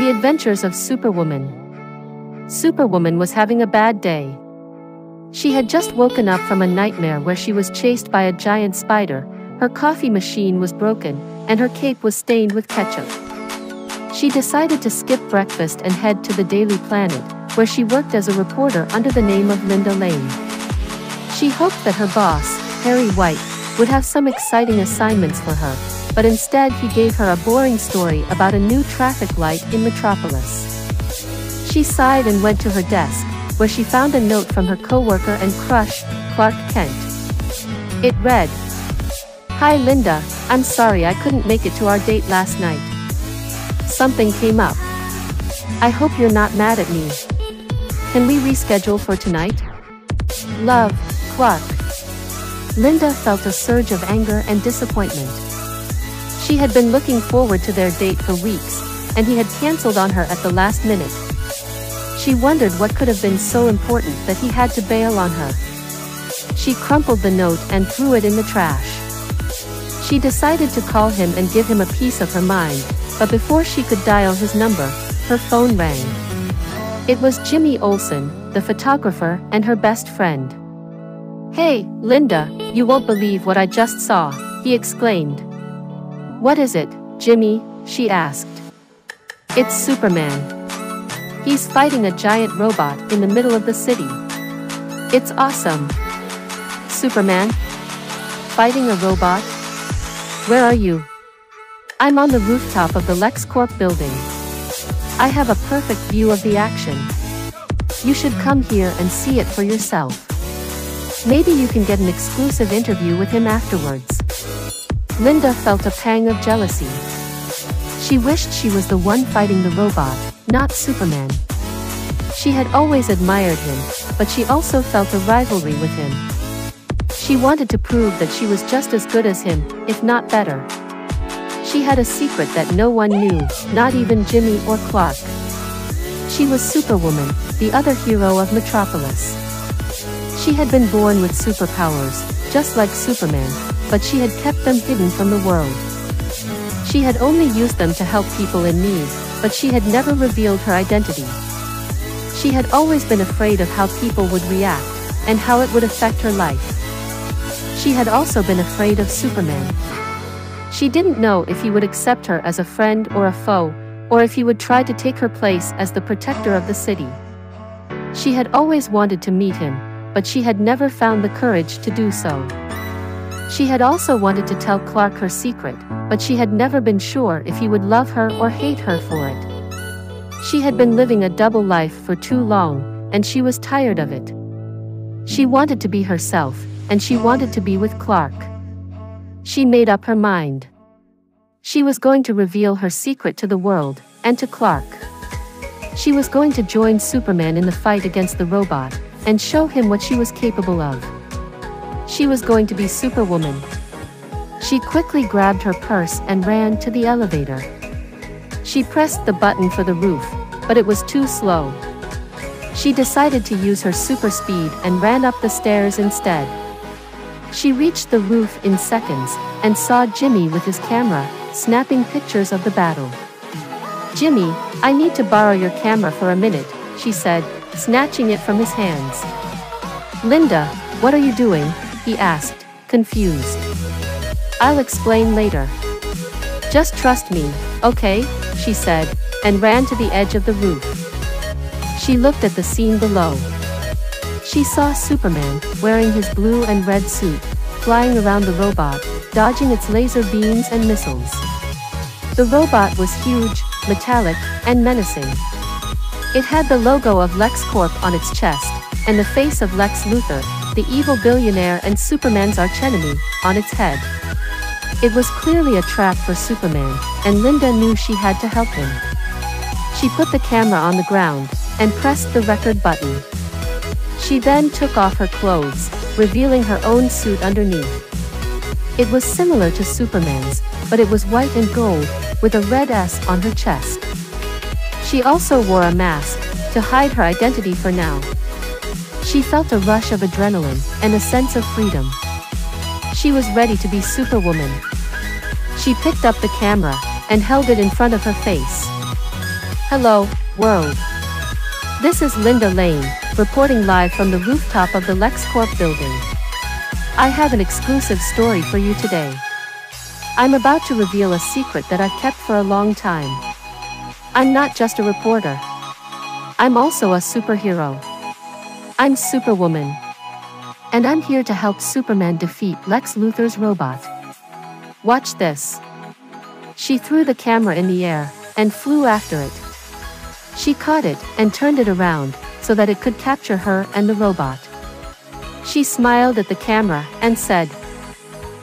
The Adventures of Superwoman. Superwoman was having a bad day. She had just woken up from a nightmare where she was chased by a giant spider, her coffee machine was broken, and her cape was stained with ketchup. She decided to skip breakfast and head to the Daily Planet, where she worked as a reporter under the name of Linda Lane. She hoped that her boss, Harry White, would have some exciting assignments for her, but instead he gave her a boring story about a new traffic light in Metropolis. She sighed and went to her desk, where she found a note from her coworker and crush, Clark Kent. It read, "Hi Linda, I'm sorry I couldn't make it to our date last night. Something came up. I hope you're not mad at me. Can we reschedule for tonight? Love, Clark." Linda felt a surge of anger and disappointment. She had been looking forward to their date for weeks, and he had cancelled on her at the last minute. She wondered what could have been so important that he had to bail on her. She crumpled the note and threw it in the trash. She decided to call him and give him a piece of her mind, but before she could dial his number, her phone rang. It was Jimmy Olsen, the photographer, and her best friend. "Hey, Linda, you won't believe what I just saw," he exclaimed. "What is it, Jimmy?" she asked. "It's Superman. He's fighting a giant robot in the middle of the city. It's awesome." "Superman? Fighting a robot? Where are you?" "I'm on the rooftop of the LexCorp building. I have a perfect view of the action. You should come here and see it for yourself. Maybe you can get an exclusive interview with him afterwards." Linda felt a pang of jealousy. She wished she was the one fighting the robot, not Superman. She had always admired him, but she also felt a rivalry with him. She wanted to prove that she was just as good as him, if not better. She had a secret that no one knew, not even Jimmy or Clark. She was Superwoman, the other hero of Metropolis. She had been born with superpowers, just like Superman, but she had kept them hidden from the world. She had only used them to help people in need, but she had never revealed her identity. She had always been afraid of how people would react, and how it would affect her life. She had also been afraid of Superman. She didn't know if he would accept her as a friend or a foe, or if he would try to take her place as the protector of the city. She had always wanted to meet him, but she had never found the courage to do so. She had also wanted to tell Clark her secret, but she had never been sure if he would love her or hate her for it. She had been living a double life for too long, and she was tired of it. She wanted to be herself, and she wanted to be with Clark. She made up her mind. She was going to reveal her secret to the world, and to Clark. She was going to join Superman in the fight against the robot, and show him what she was capable of. She was going to be Superwoman. She quickly grabbed her purse and ran to the elevator. She pressed the button for the roof, but it was too slow. She decided to use her super speed and ran up the stairs instead. She reached the roof in seconds, and saw Jimmy with his camera, snapping pictures of the battle. "Jimmy, I need to borrow your camera for a minute," she said, snatching it from his hands. "Linda, what are you doing?" he asked, confused. "I'll explain later. Just trust me, okay?" she said, and ran to the edge of the roof. She looked at the scene below. She saw Superman, wearing his blue and red suit, flying around the robot, dodging its laser beams and missiles. The robot was huge, metallic, and menacing. It had the logo of LexCorp on its chest, and the face of Lex Luthor, the evil billionaire and Superman's archenemy, on its head. It was clearly a trap for Superman, and Linda knew she had to help him. She put the camera on the ground, and pressed the record button. She then took off her clothes, revealing her own suit underneath. It was similar to Superman's, but it was white and gold, with a red S on her chest. She also wore a mask, to hide her identity for now. She felt a rush of adrenaline, and a sense of freedom. She was ready to be Superwoman. She picked up the camera, and held it in front of her face. Hello, world. This is Linda Lane, reporting live from the rooftop of the LexCorp building. I have an exclusive story for you today. I'm about to reveal a secret that I've kept for a long time. I'm not just a reporter. I'm also a superhero. I'm Superwoman. And I'm here to help Superman defeat Lex Luthor's robot. Watch this. She threw the camera in the air and flew after it. She caught it and turned it around so that it could capture her and the robot. She smiled at the camera and said,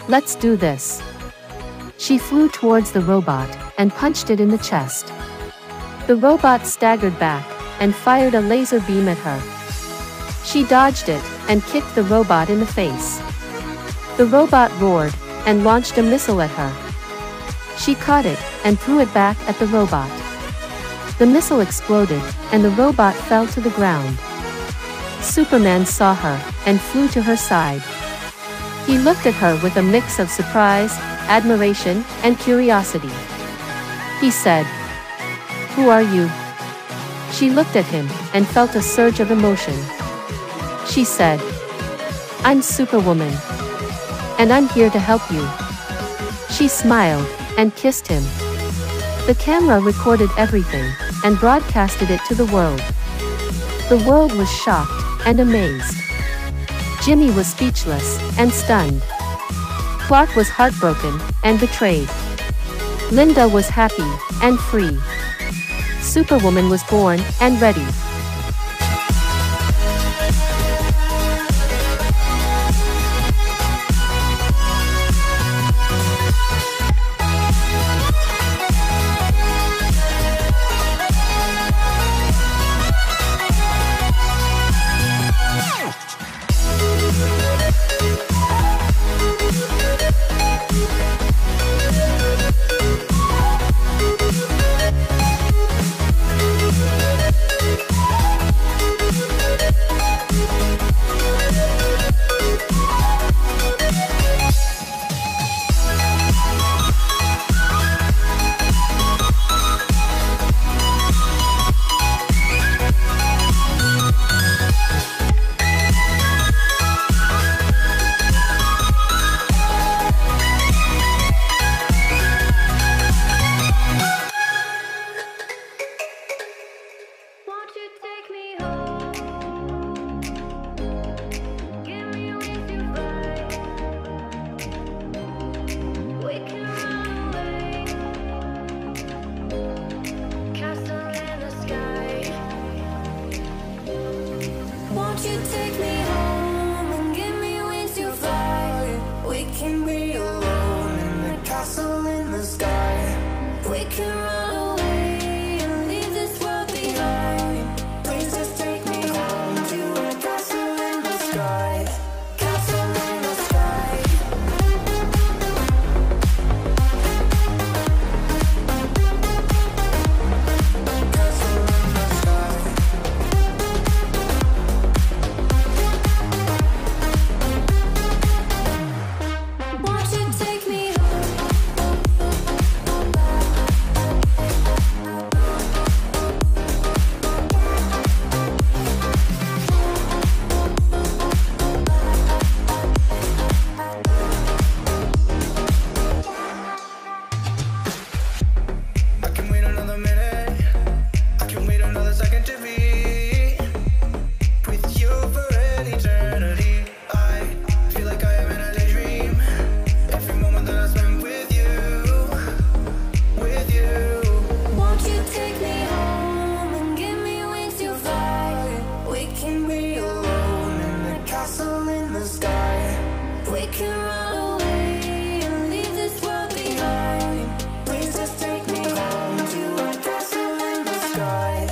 "Let's do this." She flew towards the robot and punched it in the chest. The robot staggered back and fired a laser beam at her. She dodged it and kicked the robot in the face. The robot roared and launched a missile at her. She caught it and threw it back at the robot. The missile exploded and the robot fell to the ground. Superman saw her and flew to her side. He looked at her with a mix of surprise, admiration, and curiosity. He said, "Who are you?" She looked at him and felt a surge of emotion. She said, "I'm Superwoman. And I'm here to help you." She smiled and kissed him. The camera recorded everything and broadcasted it to the world. The world was shocked and amazed. Jimmy was speechless and stunned. Clark was heartbroken and betrayed. Linda was happy and free. Superwoman was born and ready. Won't you take me home and give me wings to fly? We can be alone in the castle in the sky. We can run away and leave this world behind. Please just take me home to a castle in the sky. Castle in the sky. Castle in the sky. Won't you take me I can wait another minute. I can wait another second to be with you for an eternity. I feel like I am in a daydream. Every moment that I spend with you, with you. Won't you take me home and give me wings to fly? We can be alone in the castle in the sky. We can run away and leave this world behind. Please just take me home to a castle in the sky.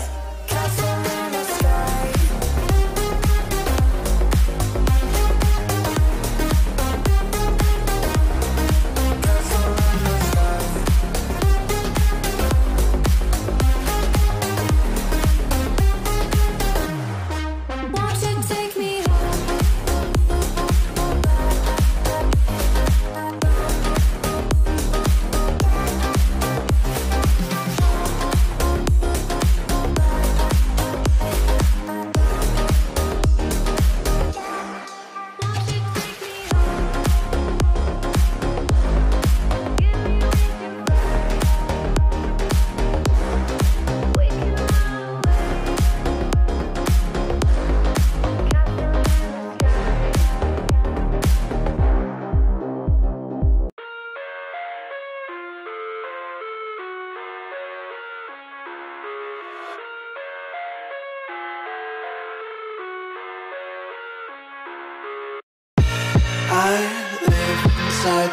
Castle in the sky. Castle in the sky. Won't you take me home?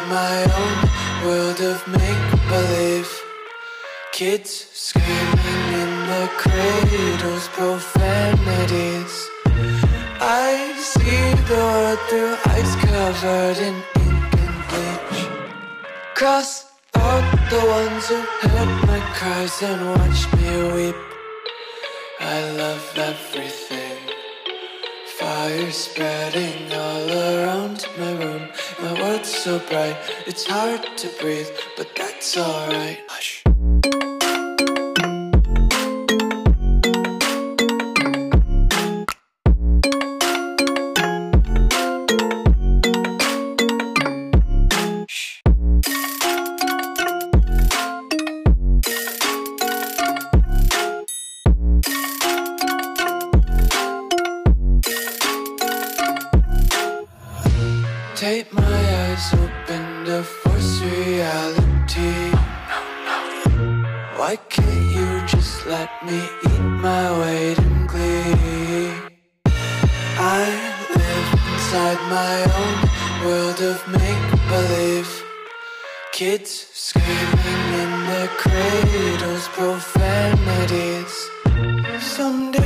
my own world of make-believe. Kids screaming in the cradles, profanities. I see the world through eyes covered in ink and bleach. Cross out the ones who heard my cries and watched me weep. I love everything. Fire spreading all around my room. My world's so bright, it's hard to breathe, but that's alright. Hush. Take my eyes open to force reality. Why can't you just let me eat my weight in glee? I live inside my own world of make-believe. Kids screaming in their cradles, profanities. Someday